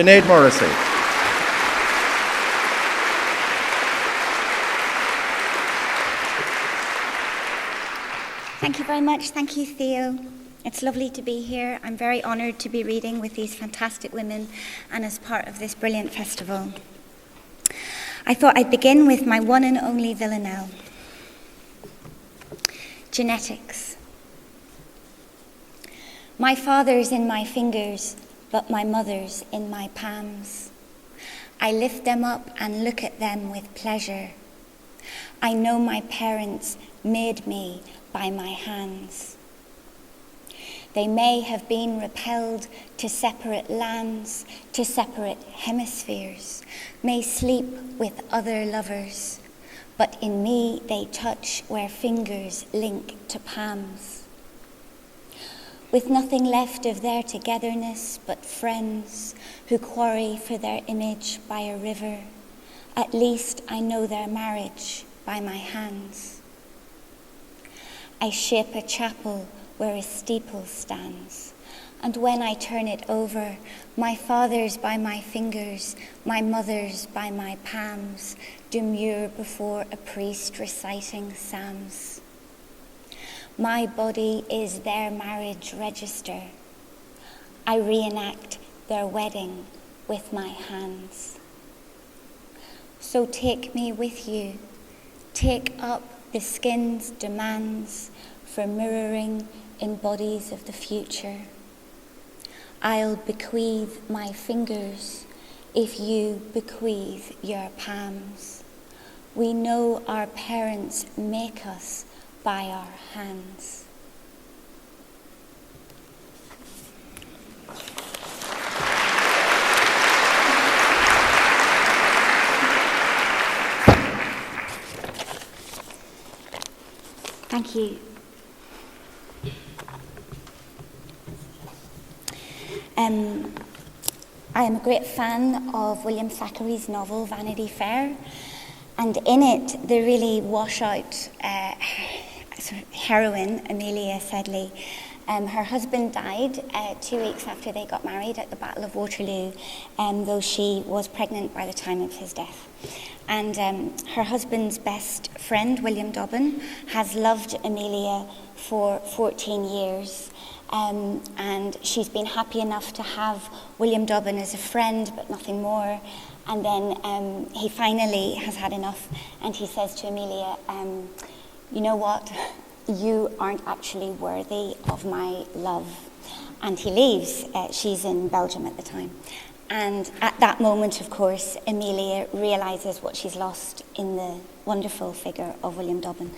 Sinead Morrissey. Thank you very much. Thank you, Theo. It's lovely to be here. I'm very honoured to be reading with these fantastic women and as part of this brilliant festival. I thought I'd begin with my one and only villanelle. Genetics. My father's in my fingers, but my mother's in my palms. I lift them up and look at them with pleasure. I know my parents made me by my hands. They may have been repelled to separate lands, to separate hemispheres, may sleep with other lovers, but in me they touch where fingers link to palms. With nothing left of their togetherness but friends who quarry for their image by a river, at least I know their marriage by my hands. I shape a chapel where a steeple stands, and when I turn it over, my father's by my fingers, my mother's by my palms, demure before a priest reciting psalms. My body is their marriage register. I reenact their wedding with my hands. So take me with you, take up the skin's demands for mirroring in bodies of the future. I'll bequeath my fingers if you bequeath your palms. We know our parents make us by our hands. Thank you. I am a great fan of William Thackeray's novel Vanity Fair, and in it the really washed-out heroine, Amelia Sedley. Her husband died 2 weeks after they got married at the Battle of Waterloo, though she was pregnant by the time of his death. And her husband's best friend, William Dobbin, has loved Amelia for 14 years. And she's been happy enough to have William Dobbin as a friend, but nothing more. And then he finally has had enough, and he says to Amelia, you know what? You aren't actually worthy of my love. And he leaves. She's in Belgium at the time. And at that moment, of course, Amelia realises what she's lost in the wonderful figure of William Dobbin.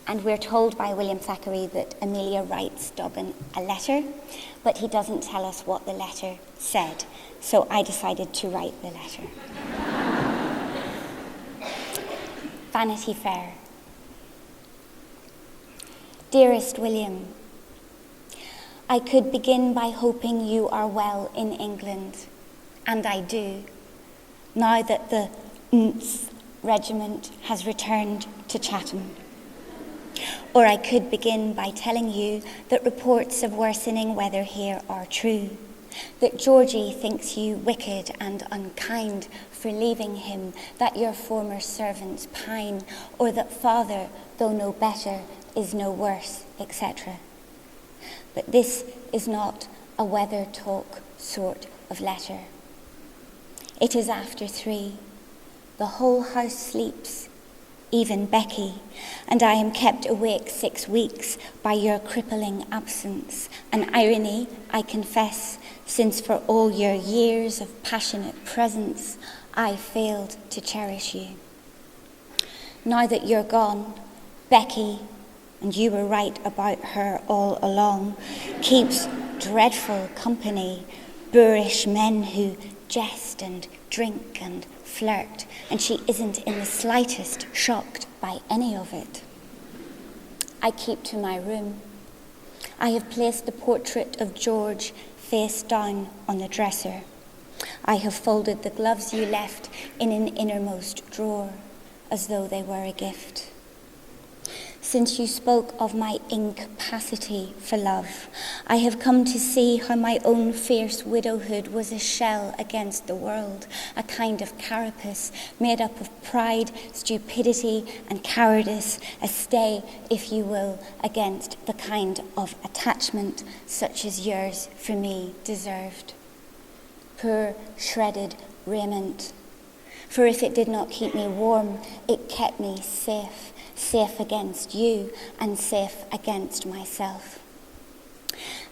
And we're told by William Thackeray that Amelia writes Dobbin a letter, but he doesn't tell us what the letter said. So I decided to write the letter. Vanity Fair. Dearest William, I could begin by hoping you are well in England, and I do, now that the regiment has returned to Chatham. Or I could begin by telling you that reports of worsening weather here are true, that Georgie thinks you wicked and unkind for leaving him, that your former servants pine, or that father, though no better, is no worse, etc. But this is not a weather talk sort of letter. It is after 3. The whole house sleeps, even Becky, and I am kept awake 6 weeks by your crippling absence, an irony, I confess, since for all your years of passionate presence, I failed to cherish you. Now that you're gone, Becky, and you were right about her all along, keeps dreadful company, boorish men who jest and drink and flirt, and she isn't in the slightest shocked by any of it. I keep to my room. I have placed the portrait of George face down on the dresser. I have folded the gloves you left in an innermost drawer, as though they were a gift. since you spoke of my incapacity for love, I have come to see how my own fierce widowhood was a shell against the world, a kind of carapace made up of pride, stupidity, and cowardice, a stay, if you will, against the kind of attachment such as yours for me deserved. Poor, shredded raiment. For if it did not keep me warm, it kept me safe, safe against you and safe against myself.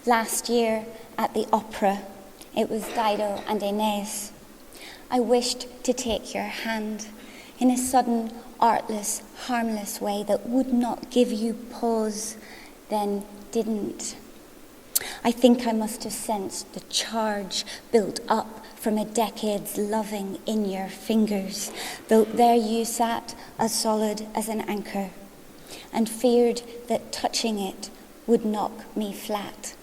Last year at the opera, it was Guido and Inez. I wished to take your hand in a sudden, artless, harmless way that would not give you pause, then didn't. I think I must have sensed the charge built up from a decade's loving in your fingers, though there you sat as solid as an anchor, and feared that touching it would knock me flat.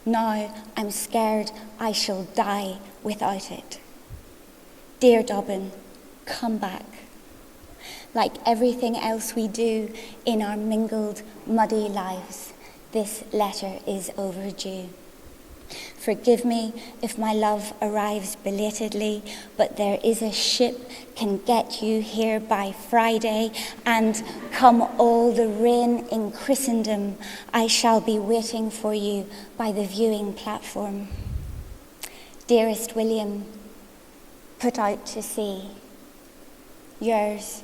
Now I'm scared I shall die without it. Dear Dobbin, come back. Like everything else we do in our mingled, muddy lives, this letter is overdue. Forgive me if my love arrives belatedly, but there is a ship can get you here by Friday, and come all the rain in Christendom, I shall be waiting for you by the viewing platform. Dearest William, put out to sea. Yours,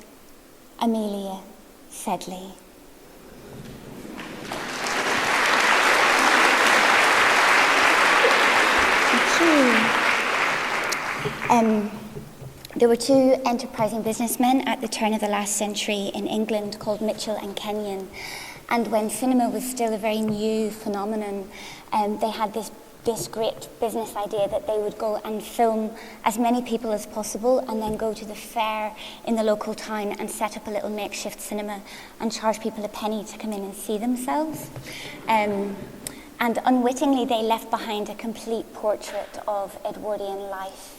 Amelia Sedley. There were two enterprising businessmen at the turn of the last century in England called Mitchell and Kenyon. And when cinema was still a very new phenomenon, they had this great business idea that they would go and film as many people as possible and then go to the fair in the local town and set up a little makeshift cinema and charge people a penny to come in and see themselves. And unwittingly, they left behind a complete portrait of Edwardian life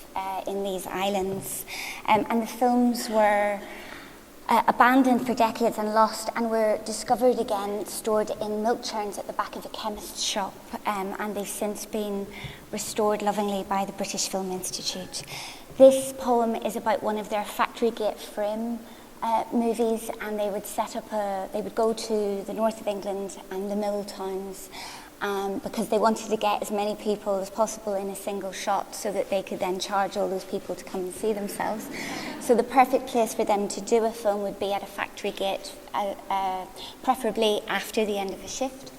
in these islands. And the films were abandoned for decades and lost, and were discovered again, stored in milk churns at the back of a chemist's shop. And they've since been restored lovingly by the British Film Institute. This poem is about one of their factory gate frame movies, and they would go to the north of England and the mill towns, because they wanted to get as many people as possible in a single shot so that they could then charge all those people to come and see themselves. So the perfect place for them to do a film would be at a factory gate, preferably after the end of a shift.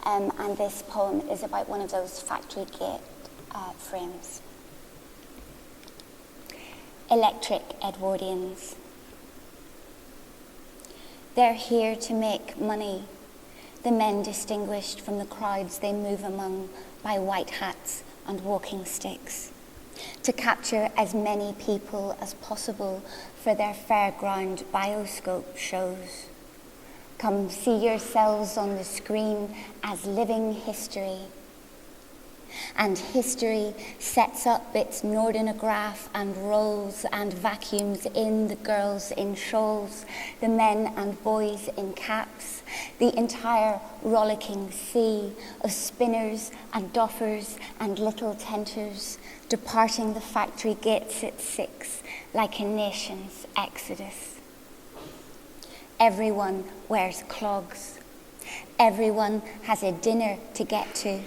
And this poem is about one of those factory gate frames. Electric Edwardians. They're here to make money, the men distinguished from the crowds they move among by white hats and walking sticks, to capture as many people as possible for their fairground bioscope shows. Come see yourselves on the screen as living history. And history sets up its Nordenograph and rolls and vacuums in the girls in shawls, the men and boys in caps, the entire rollicking sea of spinners and doffers and little tenters, departing the factory gates at 6 like a nation's exodus. Everyone wears clogs. Everyone has a dinner to get to.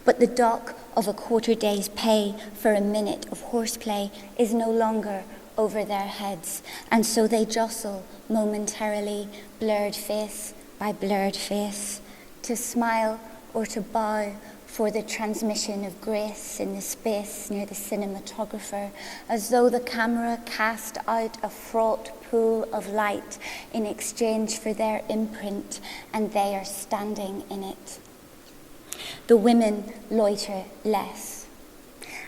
But the dock of a quarter day's pay for a minute of horseplay is no longer over their heads, and so they jostle momentarily, blurred face by blurred face, to smile or to bow for the transmission of grace in the space near the cinematographer, as though the camera cast out a fraught pool of light in exchange for their imprint, and they are standing in it. The women loiter less.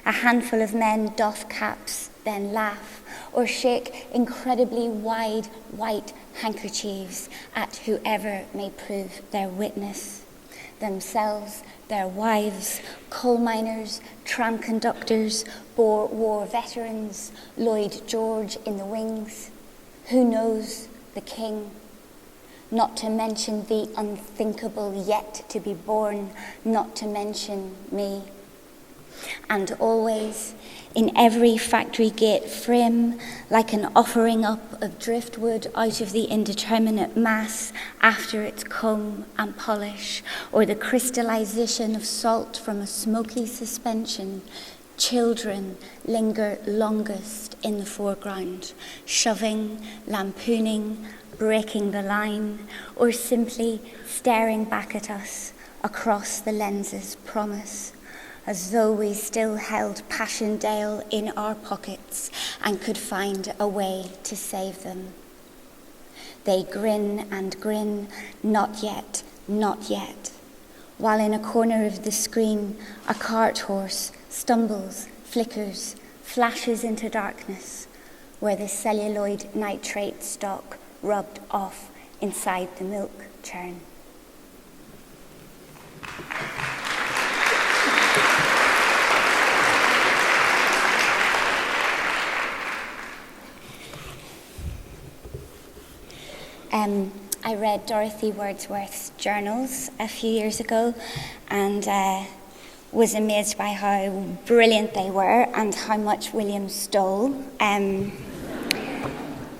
A handful of men doff caps, then laugh, or shake incredibly wide white handkerchiefs at whoever may prove their witness. Themselves, their wives, coal miners, tram conductors, Boer War veterans, Lloyd George in the wings. Who knows the king? not to mention the unthinkable yet to be born, not to mention me. And always, in every factory gate frame, like an offering up of driftwood out of the indeterminate mass after its comb and polish, or the crystallization of salt from a smoky suspension, children linger longest in the foreground, shoving, lampooning, breaking the line, or simply staring back at us across the lens's promise, as though we still held Passchendaele in our pockets and could find a way to save them. They grin and grin, not yet, not yet, while in a corner of the screen a cart horse stumbles, flickers, flashes into darkness, where the celluloid nitrate stock rubbed off inside the milk churn. I read Dorothy Wordsworth's journals a few years ago and was amazed by how brilliant they were and how much William stole.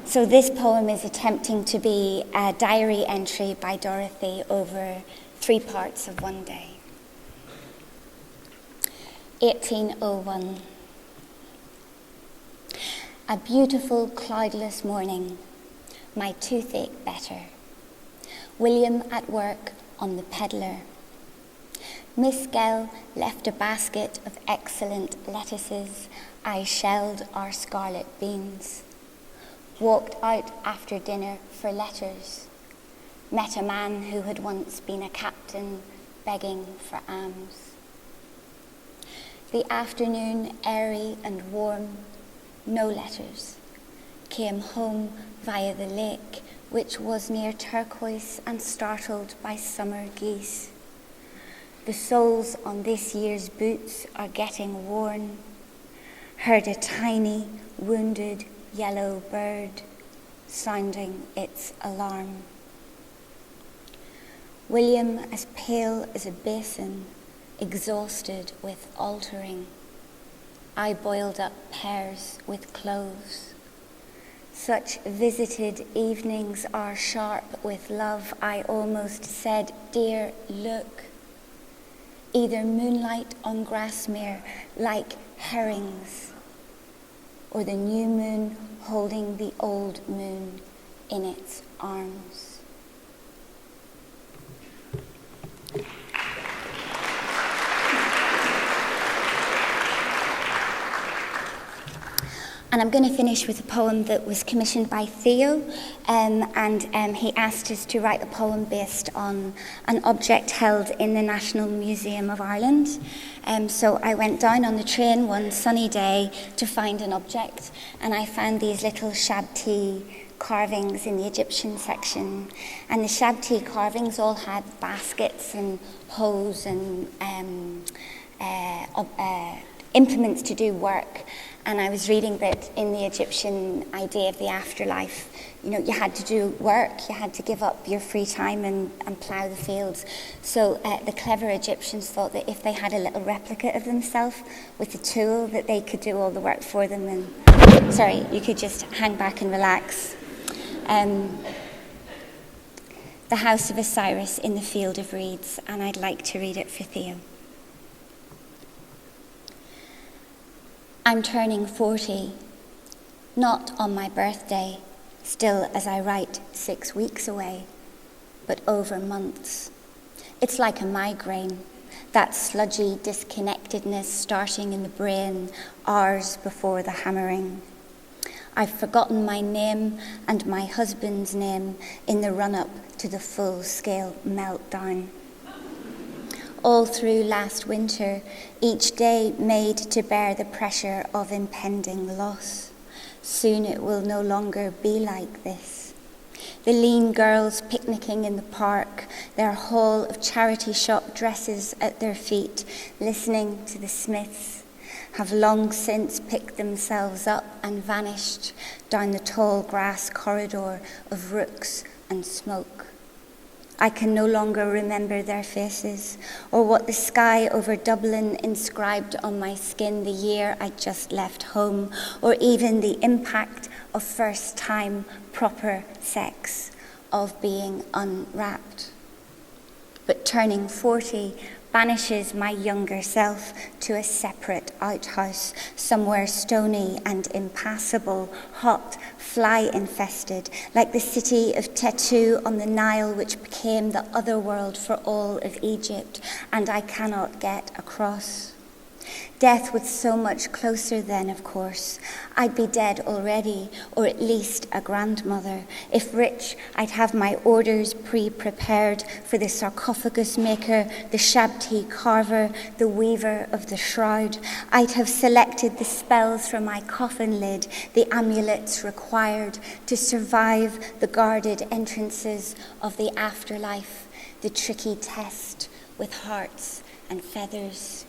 So this poem is attempting to be a diary entry by Dorothy over 3 parts of one day. 1801. A beautiful cloudless morning, my toothache better. William at work on the peddler. Miss Gell left a basket of excellent lettuces. I shelled our scarlet beans. Walked out after dinner for letters. Met a man who had once been a captain begging for alms. The afternoon, airy and warm, no letters. Came home via the lake, which was near turquoise and startled by summer geese. The soles on this year's boots are getting worn. Heard a tiny, wounded yellow bird sounding its alarm. William as pale as a basin, exhausted with altering. I boiled up pears with cloves. Such visited evenings are sharp with love, I almost said, dear, look. Either moonlight on Grasmere like herrings, or the new moon holding the old moon in its arms. And I'm going to finish with a poem that was commissioned by Theo, and he asked us to write a poem based on an object held in the National Museum of Ireland. So I went down on the train one sunny day to find an object, and I found these little shabti carvings in the Egyptian section. And the shabti carvings all had baskets and hoes and implements to do work. And I was reading that in the Egyptian idea of the afterlife, you had to do work, you had to give up your free time and plough the fields. So the clever Egyptians thought that if they had a little replica of themselves with a tool, that they could do all the work for them. And sorry, you could just hang back and relax. The House of Osiris in the Field of Reeds, and I'd like to read it for Theo. I'm turning 40, not on my birthday, still as I write 6 weeks away, but over months. It's like a migraine, that sludgy disconnectedness starting in the brain hours before the hammering. I've forgotten my name and my husband's name in the run-up to the full-scale meltdown. All through last winter, each day made to bear the pressure of impending loss. Soon it will no longer be like this. The lean girls picnicking in the park, their haul of charity shop dresses at their feet, listening to the Smiths, have long since picked themselves up and vanished down the tall grass corridor of rooks and smoke. I can no longer remember their faces, or what the sky over Dublin inscribed on my skin the year I just left home, or even the impact of first-time proper sex, of being unwrapped. But turning 40 banishes my younger self to a separate outhouse, somewhere stony and impassable, hot, fly-infested, like the city of Tetu on the Nile, which became the other world for all of Egypt, and I cannot get across. Death was so much closer then, of course. I'd be dead already, or at least a grandmother. If rich, I'd have my orders pre-prepared for the sarcophagus maker, the shabti carver, the weaver of the shroud. I'd have selected the spells from my coffin lid, the amulets required to survive the guarded entrances of the afterlife, the tricky test with hearts and feathers.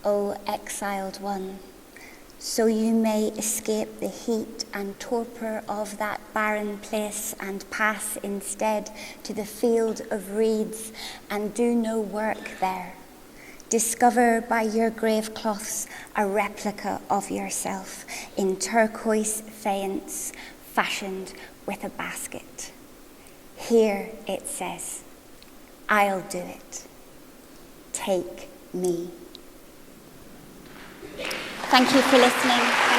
O exiled one, so you may escape the heat and torpor of that barren place and pass instead to the field of reeds and do no work there. Discover by your grave cloths a replica of yourself in turquoise faience fashioned with a basket. Here it says, I'll do it. Take me. Thank you for listening.